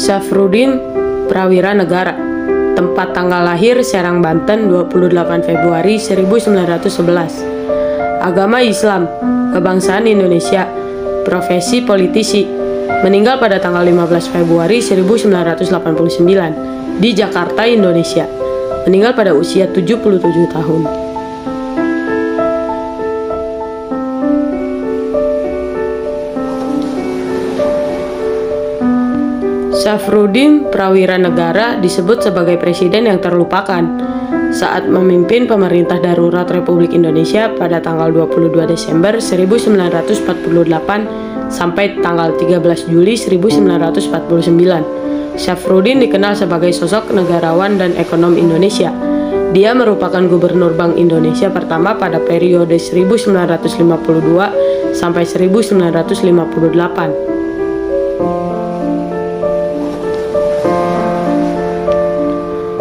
Syafruddin Prawira Negara. Tempat tanggal lahir Serang, Banten, 28 Februari 1911. Agama Islam, kebangsaan Indonesia, profesi politisi. Meninggal pada tanggal 15 Februari 1989 di Jakarta, Indonesia. Meninggal pada usia 77 tahun. Syafruddin Prawira Negara disebut sebagai presiden yang terlupakan saat memimpin pemerintah darurat Republik Indonesia pada tanggal 22 Desember 1948 sampai tanggal 13 Juli 1949. Syafruddin dikenal sebagai sosok negarawan dan ekonom Indonesia. Dia merupakan gubernur Bank Indonesia pertama pada periode 1952 sampai 1958.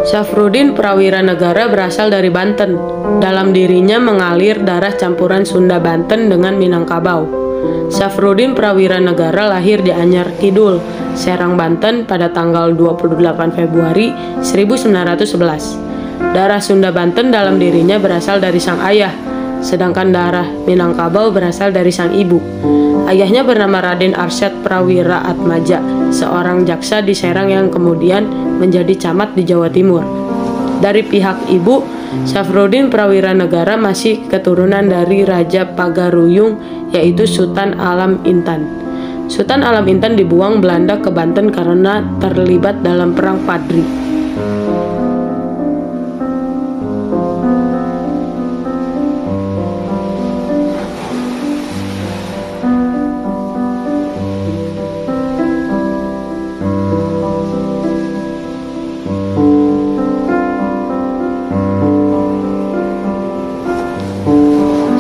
Syafruddin Prawira Negara berasal dari Banten. Dalam dirinya mengalir darah campuran Sunda Banten dengan Minangkabau. Syafruddin Prawira Negara lahir di Anyar Kidul, Serang, Banten pada tanggal 28 Februari 1911. Darah Sunda Banten dalam dirinya berasal dari sang ayah, sedangkan darah Minangkabau berasal dari sang ibu. Ayahnya bernama Raden Arsyad Prawira Atmaja, seorang jaksa di Serang yang kemudian menjadi camat di Jawa Timur. Dari pihak ibu, Syafruddin Prawira Negara masih keturunan dari Raja Pagaruyung, yaitu Sultan Alam Intan. Sultan Alam Intan dibuang Belanda ke Banten karena terlibat dalam Perang Padri.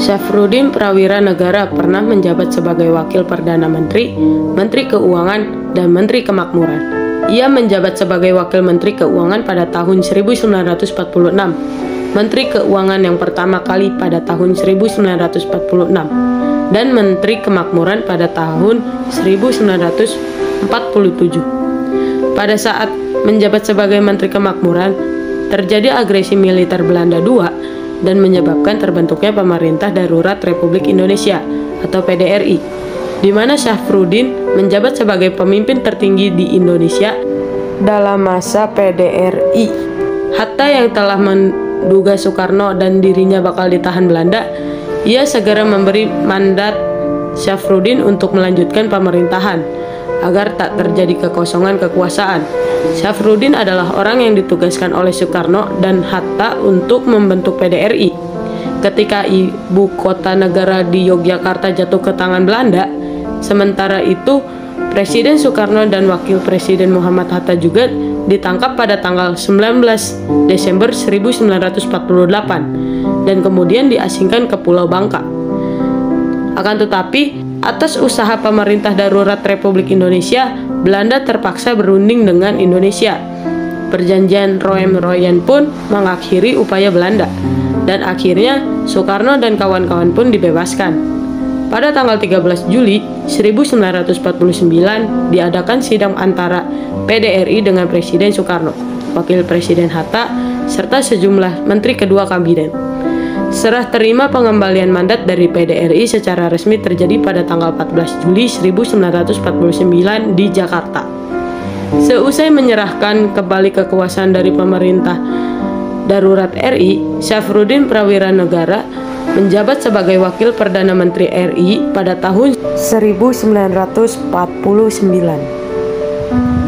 Syafruddin Prawira Negara pernah menjabat sebagai Wakil Perdana Menteri, Menteri Keuangan, dan Menteri Kemakmuran. Ia menjabat sebagai Wakil Menteri Keuangan pada tahun 1946, Menteri Keuangan yang pertama kali pada tahun 1946, dan Menteri Kemakmuran pada tahun 1947. Pada saat menjabat sebagai Menteri Kemakmuran, terjadi agresi militer Belanda II dan menyebabkan terbentuknya Pemerintah Darurat Republik Indonesia atau PDRI, di mana Syafruddin menjabat sebagai pemimpin tertinggi di Indonesia dalam masa PDRI. Hatta yang telah menduga Soekarno dan dirinya bakal ditahan Belanda, ia segera memberi mandat Syafruddin untuk melanjutkan pemerintahan agar tak terjadi kekosongan kekuasaan. Syafruddin adalah orang yang ditugaskan oleh Soekarno dan Hatta untuk membentuk PDRI. Ketika ibu kota negara di Yogyakarta jatuh ke tangan Belanda, sementara itu Presiden Soekarno dan Wakil Presiden Muhammad Hatta juga ditangkap pada tanggal 19 Desember 1948 dan kemudian diasingkan ke Pulau Bangka. Akan tetapi, atas usaha pemerintah darurat Republik Indonesia, Belanda terpaksa berunding dengan Indonesia. Perjanjian Roem-Royen pun mengakhiri upaya Belanda, dan akhirnya Soekarno dan kawan-kawan pun dibebaskan. Pada tanggal 13 Juli 1949 diadakan sidang antara PDRI dengan Presiden Soekarno, Wakil Presiden Hatta, serta sejumlah menteri kedua kabinet. Serah terima pengembalian mandat dari PDRI secara resmi terjadi pada tanggal 14 Juli 1949 di Jakarta. Seusai menyerahkan kembali kekuasaan dari pemerintah darurat RI, Syafruddin Prawira Negara menjabat sebagai Wakil Perdana Menteri RI pada tahun 1949.